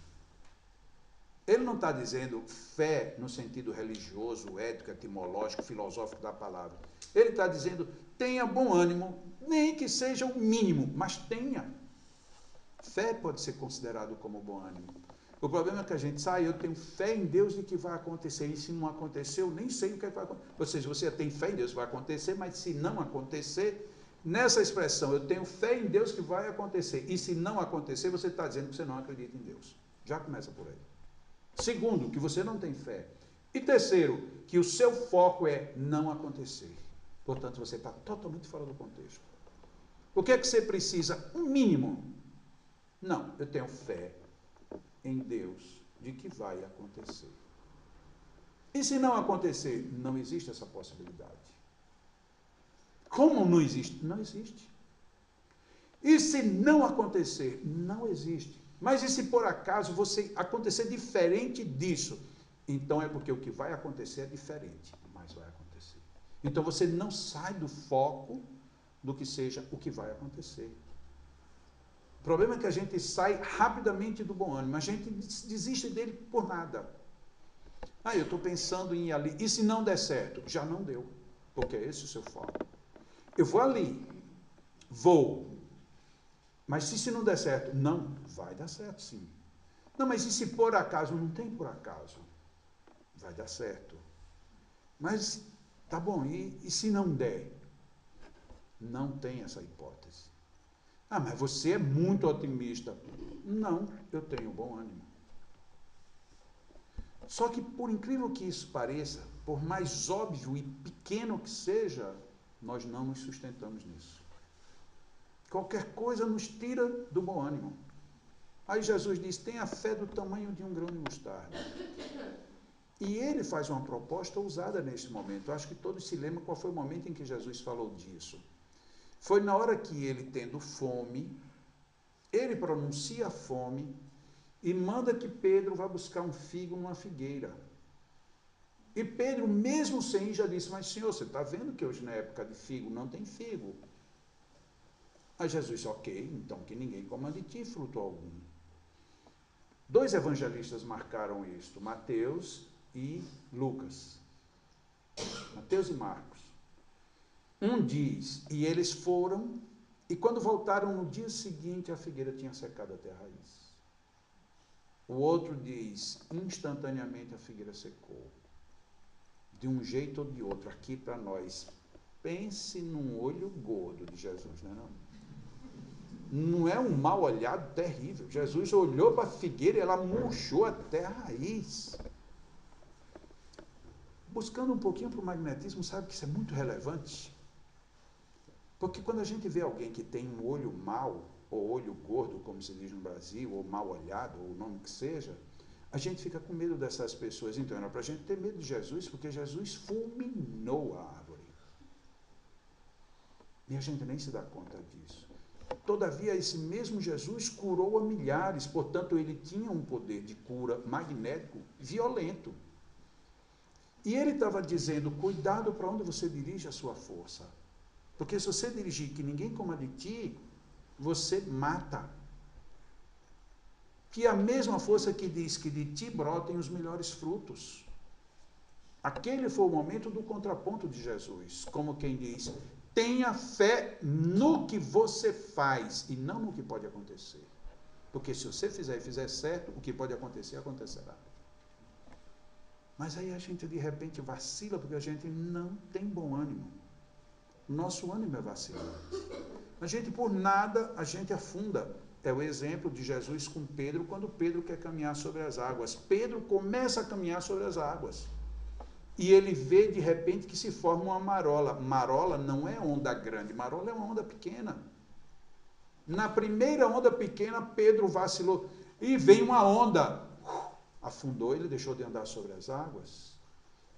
Ele não está dizendo fé no sentido religioso, ético, etimológico, filosófico da palavra. Ele está dizendo, tenha bom ânimo, nem que seja o mínimo, mas tenha. Fé pode ser considerado como bom ânimo. O problema é que a gente sai, eu tenho fé em Deus de que vai acontecer, e se não acontecer, eu nem sei o que vai acontecer. Ou seja, você tem fé em Deus que vai acontecer, mas se não acontecer, nessa expressão, eu tenho fé em Deus que vai acontecer, e se não acontecer, você está dizendo que você não acredita em Deus. Já começa por aí. Segundo, que você não tem fé. E terceiro, que o seu foco é não acontecer. Portanto, você está totalmente fora do contexto. O que é que você precisa? Um mínimo. Não, eu tenho fé em Deus de que vai acontecer. E se não acontecer? Não existe essa possibilidade. Como não existe? Não existe. E se não acontecer? Não existe. Mas e se por acaso você acontecer diferente disso? Então é porque o que vai acontecer é diferente, mas vai acontecer. Então você não sai do foco do que seja o que vai acontecer. O problema é que a gente sai rapidamente do bom ânimo, a gente desiste dele por nada. Ah, eu estou pensando em ir ali, e se não der certo? Já não deu, porque é esse o seu foco. Eu vou ali, vou, mas se não der certo? Não, vai dar certo sim. Não, mas e se por acaso? Não tem por acaso. Vai dar certo. Mas, tá bom, e se não der? Não tem essa hipótese. Ah, mas você é muito otimista. Não, eu tenho bom ânimo. Só que, por incrível que isso pareça, por mais óbvio e pequeno que seja, nós não nos sustentamos nisso. Qualquer coisa nos tira do bom ânimo. Aí Jesus diz, tenha fé do tamanho de um grão de mostarda. E ele faz uma proposta ousada nesse momento. Eu acho que todos se lembram qual foi o momento em que Jesus falou disso. Foi na hora que ele, tendo fome, ele pronuncia a fome e manda que Pedro vá buscar um figo numa figueira. E Pedro, mesmo sem ir, já disse, mas Senhor, você está vendo que hoje na época de figo não tem figo. Aí Jesus disse, ok, então que ninguém coma de ti fruto algum. Dois evangelistas marcaram isto, Mateus e Lucas. Mateus e Marcos. Um diz, e eles foram, e quando voltaram no dia seguinte, a figueira tinha secado até a raiz. O outro diz, instantaneamente a figueira secou. De um jeito ou de outro, aqui para nós, pense num olho gordo de Jesus, não é não? Não é um mal olhado terrível. Jesus olhou para a figueira e ela murchou até a raiz. Buscando um pouquinho para o magnetismo, sabe que isso é muito relevante? Porque quando a gente vê alguém que tem um olho mau, ou olho gordo, como se diz no Brasil, ou mal olhado, ou o nome que seja, a gente fica com medo dessas pessoas. Então era para a gente ter medo de Jesus, porque Jesus fulminou a árvore. E a gente nem se dá conta disso. Todavia, esse mesmo Jesus curou a milhares, portanto, ele tinha um poder de cura magnético violento. E ele estava dizendo, cuidado para onde você dirige a sua força. Porque se você dirigir que ninguém coma de ti, você mata. Que é a mesma força que diz que de ti brotem os melhores frutos. Aquele foi o momento do contraponto de Jesus, como quem diz, tenha fé no que você faz e não no que pode acontecer. Porque se você fizer e fizer certo, o que pode acontecer, acontecerá. Mas aí a gente de repente vacila porque a gente não tem bom ânimo. Nosso ânimo é vacilante. A gente por nada, a gente afunda. É o exemplo de Jesus com Pedro, quando Pedro quer caminhar sobre as águas. Pedro começa a caminhar sobre as águas. E ele vê de repente que se forma uma marola. Marola não é onda grande, marola é uma onda pequena. Na primeira onda pequena, Pedro vacilou. E vem uma onda. Afundou, ele deixou de andar sobre as águas.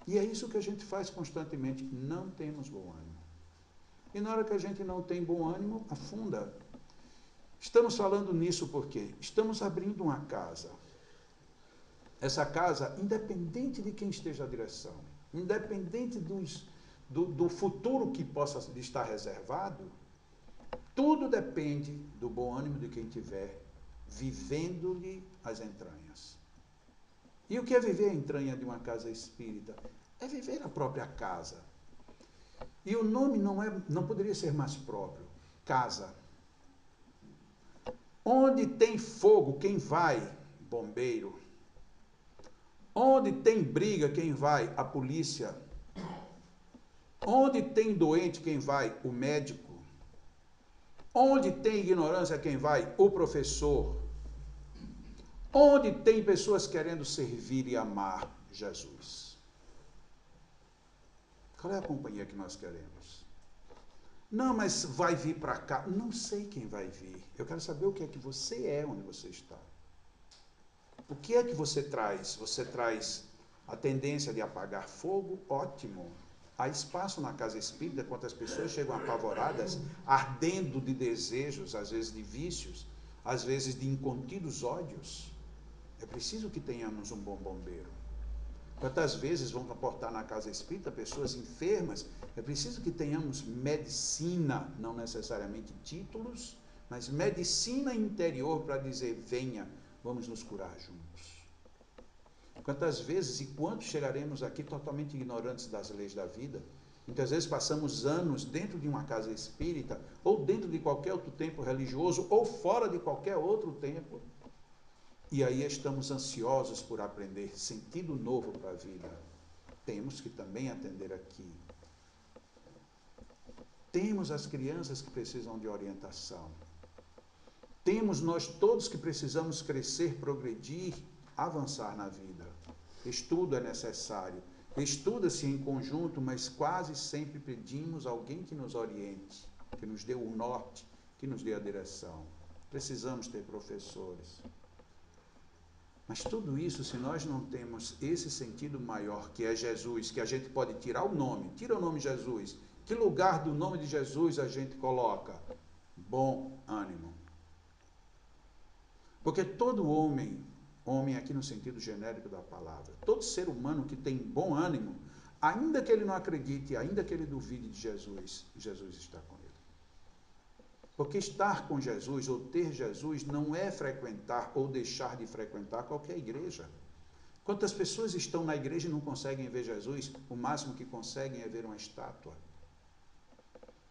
E é isso que a gente faz constantemente. Não temos bom ânimo. E na hora que a gente não tem bom ânimo, afunda. Estamos falando nisso porque estamos abrindo uma casa. Essa casa, independente de quem esteja à direção, independente do futuro que possa estar reservado, tudo depende do bom ânimo de quem estiver vivendo-lhe as entranhas. E o que é viver a entranha de uma casa espírita? É viver a própria casa. E o nome não poderia ser mais próprio. Casa. Onde tem fogo, quem vai? Bombeiro. Onde tem briga, quem vai? A polícia. Onde tem doente, quem vai? O médico. Onde tem ignorância, quem vai? O professor. Onde tem pessoas querendo servir e amar? Jesus. Qual é a companhia que nós queremos? Não, mas vai vir para cá. Não sei quem vai vir. Eu quero saber o que é que você é onde você está. O que é que você traz? Você traz a tendência de apagar fogo? Ótimo. Há espaço na casa espírita, quantas pessoas chegam apavoradas, ardendo de desejos, às vezes de vícios, às vezes de incontidos ódios. É preciso que tenhamos um bom bombeiro. Quantas vezes vão aportar na casa espírita pessoas enfermas? É preciso que tenhamos medicina, não necessariamente títulos, mas medicina interior para dizer, venha, vamos nos curar juntos. Quantas vezes e quanto chegaremos aqui totalmente ignorantes das leis da vida? Muitas vezes passamos anos dentro de uma casa espírita, ou dentro de qualquer outro templo religioso, ou fora de qualquer outro templo. E aí estamos ansiosos por aprender sentido novo para a vida. Temos que também atender aqui. Temos as crianças que precisam de orientação. Temos nós todos que precisamos crescer, progredir, avançar na vida. Estudo é necessário. Estuda-se em conjunto, mas quase sempre pedimos alguém que nos oriente, que nos dê o norte, que nos dê a direção. Precisamos ter professores. Mas tudo isso, se nós não temos esse sentido maior, que é Jesus, que a gente pode tirar o nome, tira o nome Jesus, que lugar do nome de Jesus a gente coloca? Bom ânimo. Porque todo homem aqui no sentido genérico da palavra, todo ser humano que tem bom ânimo, ainda que ele não acredite, ainda que ele duvide de Jesus, Jesus está com ele. Porque estar com Jesus ou ter Jesus não é frequentar ou deixar de frequentar qualquer igreja. Quantas pessoas estão na igreja e não conseguem ver Jesus? O máximo que conseguem é ver uma estátua.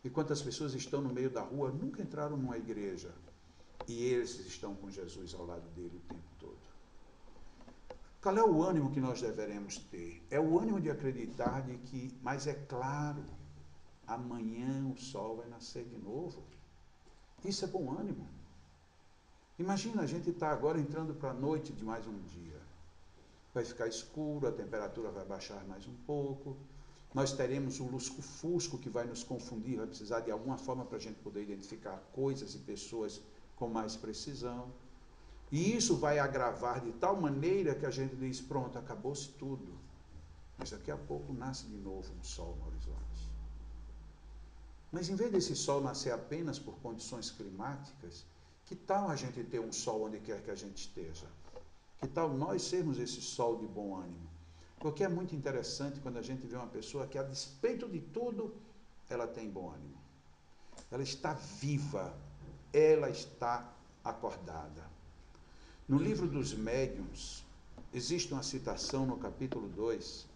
E quantas pessoas estão no meio da rua, nunca entraram numa igreja, e eles estão com Jesus ao lado dele o tempo todo. Qual é o ânimo que nós deveremos ter? É o ânimo de acreditar de que, mas é claro, amanhã o sol vai nascer de novo. Isso é bom ânimo. Imagina, a gente está agora entrando para a noite de mais um dia. Vai ficar escuro, a temperatura vai baixar mais um pouco. Nós teremos um lusco-fusco que vai nos confundir, vai precisar de alguma forma para a gente poder identificar coisas e pessoas com mais precisão. E isso vai agravar de tal maneira que a gente diz, pronto, acabou-se tudo. Mas daqui a pouco nasce de novo um sol no horizonte. Mas em vez desse sol nascer apenas por condições climáticas, que tal a gente ter um sol onde quer que a gente esteja? Que tal nós sermos esse sol de bom ânimo? Porque é muito interessante quando a gente vê uma pessoa que, a despeito de tudo, ela tem bom ânimo. Ela está viva, ela está acordada. No livro dos Médiuns, existe uma citação no capítulo 2,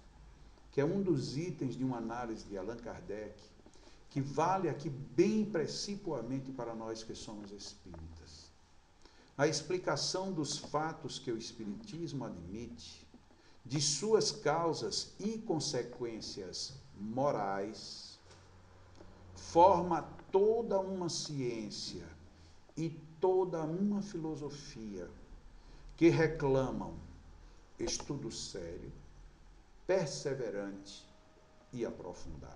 que é um dos itens de uma análise de Allan Kardec, que vale aqui bem precipuamente para nós que somos espíritas. A explicação dos fatos que o espiritismo admite, de suas causas e consequências morais, forma toda uma ciência e toda uma filosofia que reclamam estudo sério, perseverante e aprofundado.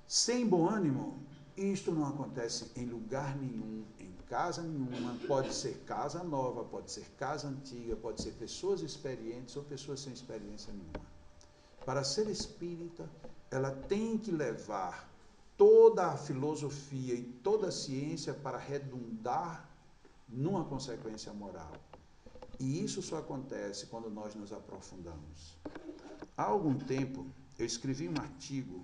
Sem bom ânimo, isto não acontece em lugar nenhum, em casa nenhuma, pode ser casa nova, pode ser casa antiga, pode ser pessoas experientes ou pessoas sem experiência nenhuma. Para ser espírita, ela tem que levar toda a filosofia e toda a ciência para redundar numa consequência moral. E isso só acontece quando nós nos aprofundamos. Há algum tempo, eu escrevi um artigo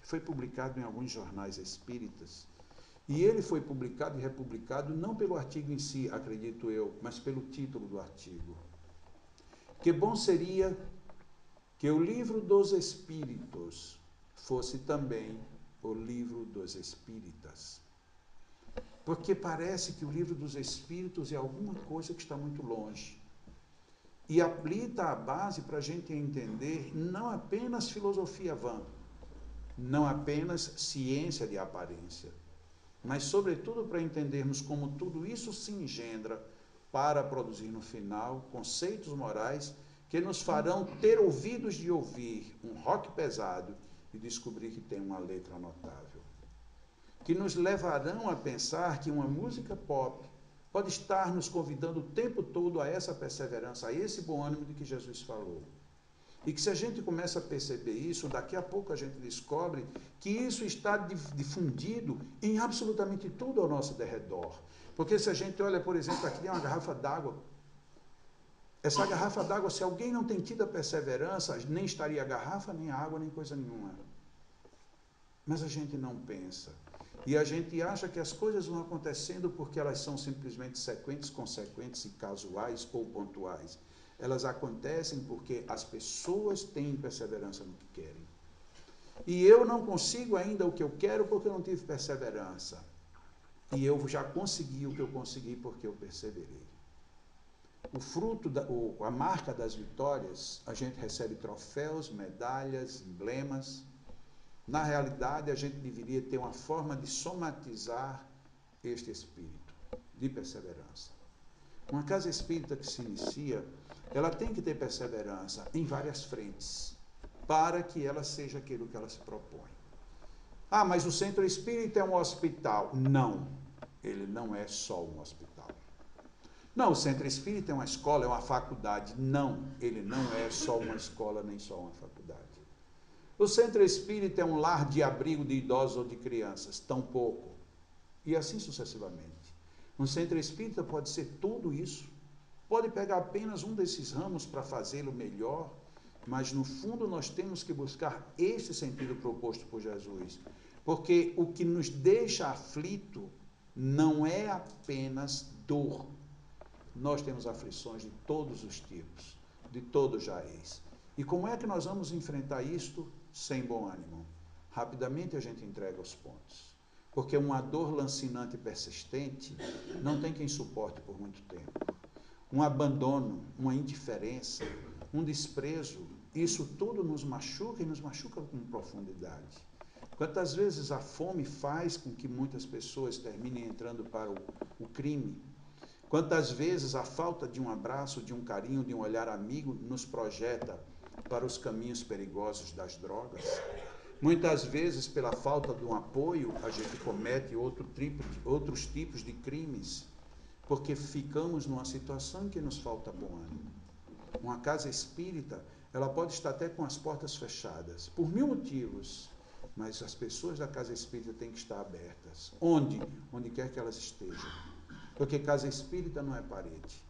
que foi publicado em alguns jornais espíritas, e ele foi publicado e republicado não pelo artigo em si, acredito eu, mas pelo título do artigo. Que bom seria que o livro dos espíritos fosse também o livro dos espíritas. Porque parece que o livro dos espíritos é alguma coisa que está muito longe. E ali está a base para a gente entender não apenas filosofia vã, não apenas ciência de aparência, mas sobretudo para entendermos como tudo isso se engendra para produzir no final conceitos morais que nos farão ter ouvidos de ouvir um rock pesado e descobrir que tem uma letra notável. Que nos levarão a pensar que uma música pop pode estar nos convidando o tempo todo a essa perseverança, a esse bom ânimo de que Jesus falou. E que se a gente começa a perceber isso, daqui a pouco a gente descobre que isso está difundido em absolutamente tudo ao nosso derredor. Porque se a gente olha, por exemplo, aqui tem uma garrafa d'água. Essa garrafa d'água, se alguém não tem tido a perseverança, nem estaria a garrafa, nem a água, nem coisa nenhuma. Mas a gente não pensa. E a gente acha que as coisas vão acontecendo porque elas são simplesmente sequentes, consequentes e casuais ou pontuais. Elas acontecem porque as pessoas têm perseverança no que querem. E eu não consigo ainda o que eu quero porque eu não tive perseverança. E eu já consegui o que eu consegui porque eu perseverei. O fruto, a marca das vitórias, a gente recebe troféus, medalhas, emblemas. Na realidade, a gente deveria ter uma forma de somatizar este espírito de perseverança. Uma casa espírita que se inicia, ela tem que ter perseverança em várias frentes, para que ela seja aquilo que ela se propõe. Ah, mas o centro espírita é um hospital. Não, ele não é só um hospital. Não, o centro espírita é uma escola, é uma faculdade. Não, ele não é só uma escola, nem só uma faculdade. O centro espírita é um lar de abrigo de idosos ou de crianças, tampouco. E assim sucessivamente. Um centro espírita pode ser tudo isso. Pode pegar apenas um desses ramos para fazê-lo melhor, mas no fundo nós temos que buscar esse sentido proposto por Jesus. Porque o que nos deixa aflito não é apenas dor. Nós temos aflições de todos os tipos, de todo jaez. E como é que nós vamos enfrentar isto sem bom ânimo? Rapidamente a gente entrega os pontos. Porque uma dor lancinante e persistente não tem quem suporte por muito tempo. Um abandono, uma indiferença, um desprezo, isso tudo nos machuca e nos machuca com profundidade. Quantas vezes a fome faz com que muitas pessoas terminem entrando para o crime? Quantas vezes a falta de um abraço, de um carinho, de um olhar amigo nos projeta para os caminhos perigosos das drogas? Muitas vezes, pela falta de um apoio, a gente comete outros tipos de crimes, porque ficamos numa situação em que nos falta bom ânimo. Uma casa espírita, ela pode estar até com as portas fechadas, por 1000 motivos, mas as pessoas da casa espírita têm que estar abertas. Onde? Onde quer que elas estejam. Porque casa espírita não é parede,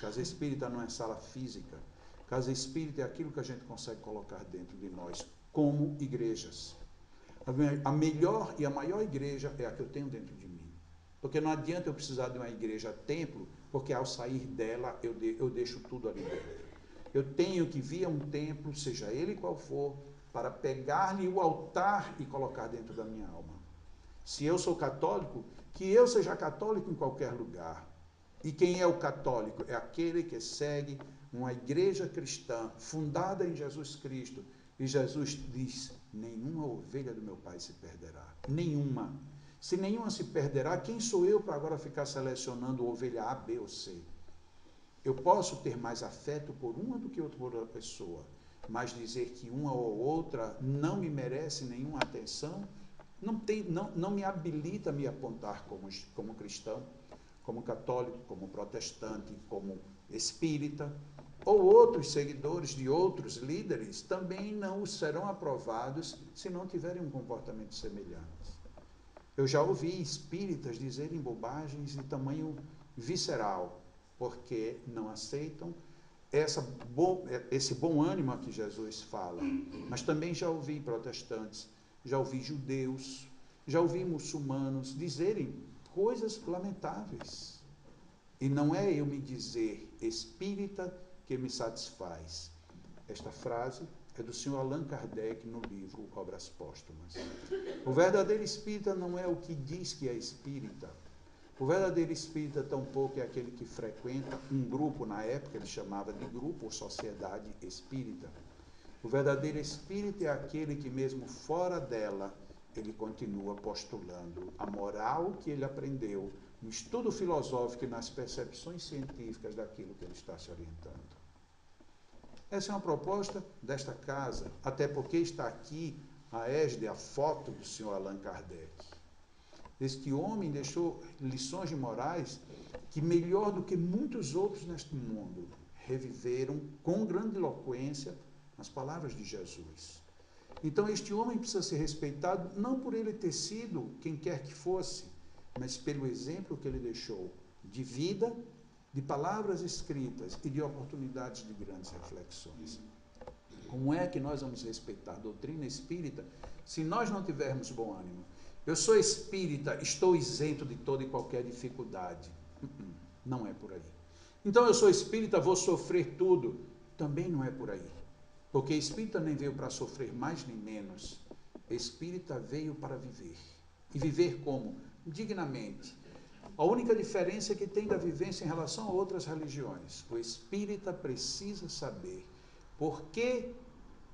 casa espírita não é sala física, casa espírita é aquilo que a gente consegue colocar dentro de nós, como igrejas. A melhor e a maior igreja é a que eu tenho dentro de mim. Porque não adianta eu precisar de uma igreja-templo, porque ao sair dela eu deixo tudo ali dentro. Eu tenho que vir a um templo, seja ele qual for, para pegar-lhe o altar e colocar dentro da minha alma. Se eu sou católico, que eu seja católico em qualquer lugar. E quem é o católico? É aquele que segue uma igreja cristã fundada em Jesus Cristo. E Jesus diz, nenhuma ovelha do meu Pai se perderá. Nenhuma. Se nenhuma se perderá, quem sou eu para agora ficar selecionando ovelha A, B ou C? Eu posso ter mais afeto por uma do que por outra pessoa, mas dizer que uma ou outra não me merece nenhuma atenção, não me habilita a me apontar como cristão, como católico, como protestante, como espírita, ou outros seguidores de outros líderes também não serão aprovados se não tiverem um comportamento semelhante. Eu já ouvi espíritas dizerem bobagens de tamanho visceral, porque não aceitam esse bom ânimo a que Jesus fala. Mas também já ouvi protestantes, já ouvi judeus, já ouvi muçulmanos dizerem coisas lamentáveis. E não é eu me dizer espírita que me satisfaz. Esta frase é do Sr. Allan Kardec no livro Obras Póstumas. O verdadeiro espírita não é o que diz que é espírita. O verdadeiro espírita tampouco é aquele que frequenta um grupo, na época ele chamava de grupo ou sociedade espírita. O verdadeiro espírita é aquele que mesmo fora dela, ele continua postulando a moral que ele aprendeu no estudo filosófico e nas percepções científicas daquilo que ele está se orientando. Essa é uma proposta desta casa, até porque está aqui a égide, a foto do Sr. Allan Kardec. Este homem deixou lições de morais que, melhor do que muitos outros neste mundo, reviveram com grandiloquência as palavras de Jesus. Então, este homem precisa ser respeitado não por ele ter sido quem quer que fosse, mas pelo exemplo que ele deixou de vida, de palavras escritas e de oportunidades de grandes reflexões. Como é que nós vamos respeitar a doutrina espírita se nós não tivermos bom ânimo? Eu sou espírita, estou isento de toda e qualquer dificuldade. Não é por aí. Então eu sou espírita, vou sofrer tudo. Também não é por aí. Porque espírita nem veio para sofrer mais nem menos. Espírita veio para viver. E viver como? Dignamente. A única diferença que tem da vivência em relação a outras religiões. O espírita precisa saber por quê,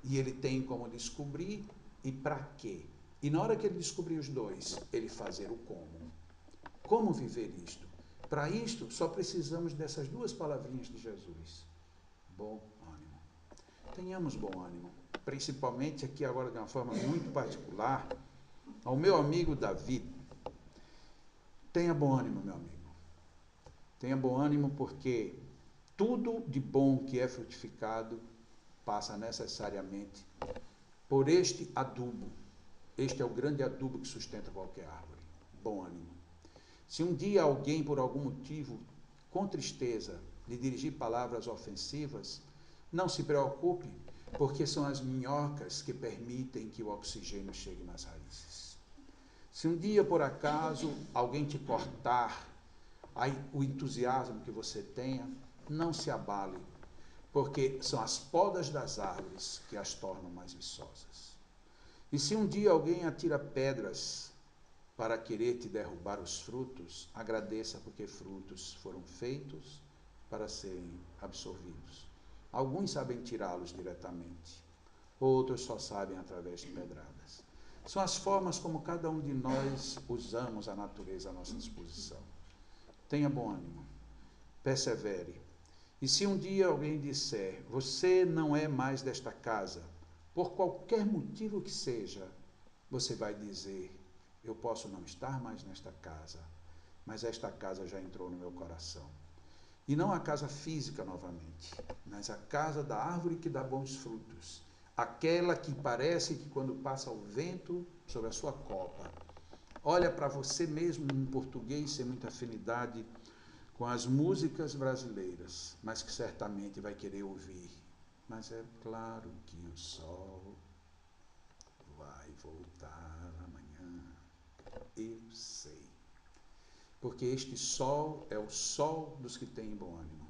e ele tem como descobrir, e para quê. E na hora que ele descobrir os dois, ele fazer o como. Como viver isto? Para isto, só precisamos dessas duas palavrinhas de Jesus. Bom ânimo. Tenhamos bom ânimo. Principalmente aqui agora de uma forma muito particular, ao meu amigo Davi. Tenha bom ânimo, meu amigo. Tenha bom ânimo porque tudo de bom que é frutificado passa necessariamente por este adubo. Este é o grande adubo que sustenta qualquer árvore. Bom ânimo. Se um dia alguém, por algum motivo, com tristeza, lhe dirigir palavras ofensivas, não se preocupe, porque são as minhocas que permitem que o oxigênio chegue nas raízes. Se um dia, por acaso, alguém te cortar o entusiasmo que você tenha, não se abale, porque são as podas das árvores que as tornam mais viçosas. E se um dia alguém atira pedras para querer te derrubar os frutos, agradeça, porque frutos foram feitos para serem absorvidos. Alguns sabem tirá-los diretamente, outros só sabem através de pedradas. São as formas como cada um de nós usamos a natureza à nossa disposição. Tenha bom ânimo, persevere. E se um dia alguém disser, você não é mais desta casa, por qualquer motivo que seja, você vai dizer, eu posso não estar mais nesta casa, mas esta casa já entrou no meu coração. E não a casa física novamente, mas a casa da árvore que dá bons frutos. Aquela que parece que quando passa o vento sobre a sua copa, olha para você mesmo, um português sem muita afinidade com as músicas brasileiras, mas que certamente vai querer ouvir. Mas é claro que o sol vai voltar amanhã, eu sei. Porque este sol é o sol dos que têm bom ânimo.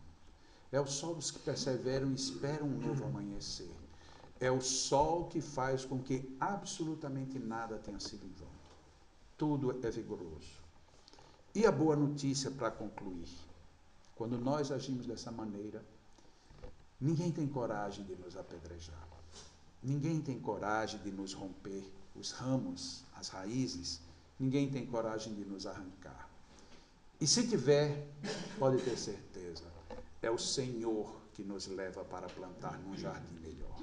É o sol dos que perseveram e esperam um novo amanhecer. É o sol que faz com que absolutamente nada tenha sido em vão. Tudo é vigoroso. E a boa notícia para concluir. Quando nós agimos dessa maneira, ninguém tem coragem de nos apedrejar. Ninguém tem coragem de nos romper os ramos, as raízes. Ninguém tem coragem de nos arrancar. E se tiver, pode ter certeza, é o Senhor que nos leva para plantar num jardim melhor.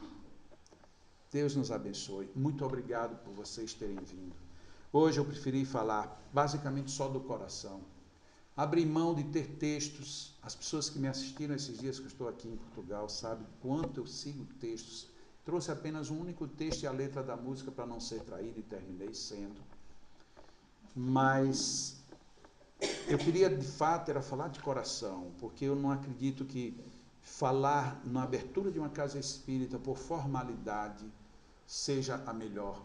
Deus nos abençoe. Muito obrigado por vocês terem vindo. Hoje eu preferi falar basicamente só do coração, abrir mão de ter textos. As pessoas que me assistiram esses dias que eu estou aqui em Portugal sabem quanto eu sigo textos. Trouxe apenas um único texto e a letra da música para não ser traído e terminei sendo. Mas eu queria, de fato, era falar de coração, porque eu não acredito que falar na abertura de uma casa espírita por formalidade seja a melhor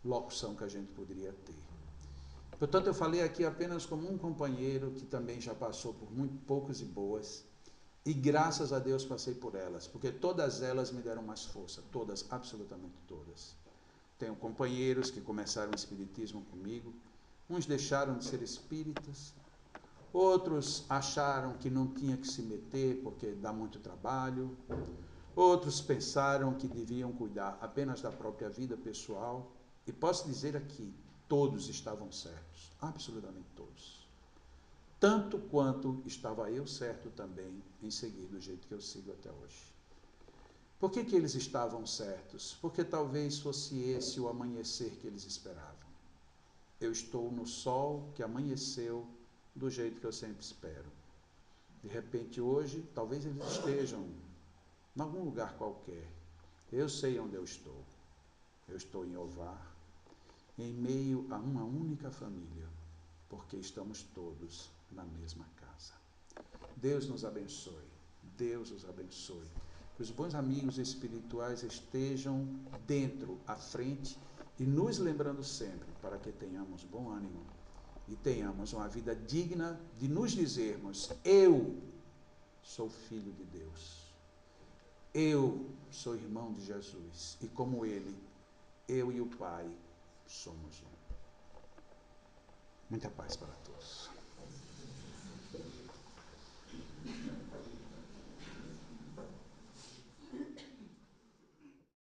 locução que a gente poderia ter. Portanto, eu falei aqui apenas como um companheiro que também já passou por muito poucas e boas, e graças a Deus passei por elas, porque todas elas me deram mais força, todas, absolutamente todas. Tenho companheiros que começaram o espiritismo comigo, uns deixaram de ser espíritas, outros acharam que não tinha que se meter porque dá muito trabalho, outros pensaram que deviam cuidar apenas da própria vida pessoal, e posso dizer aqui, todos estavam certos, absolutamente todos. Tanto quanto estava eu certo também em seguir do jeito que eu sigo até hoje. Por que eles estavam certos? Porque talvez fosse esse o amanhecer que eles esperavam. Eu estou no sol que amanheceu do jeito que eu sempre espero. De repente hoje, talvez eles estejam em algum lugar qualquer. Eu sei onde eu estou. Eu estou em Ovar, em meio a uma única família, porque estamos todos na mesma casa. Deus nos abençoe. Deus os abençoe. Que os bons amigos espirituais estejam dentro, à frente, e nos lembrando sempre, para que tenhamos bom ânimo e tenhamos uma vida digna de nos dizermos: eu sou filho de Deus. Eu sou irmão de Jesus. E como Ele, eu e o Pai somos um. Muita paz para todos.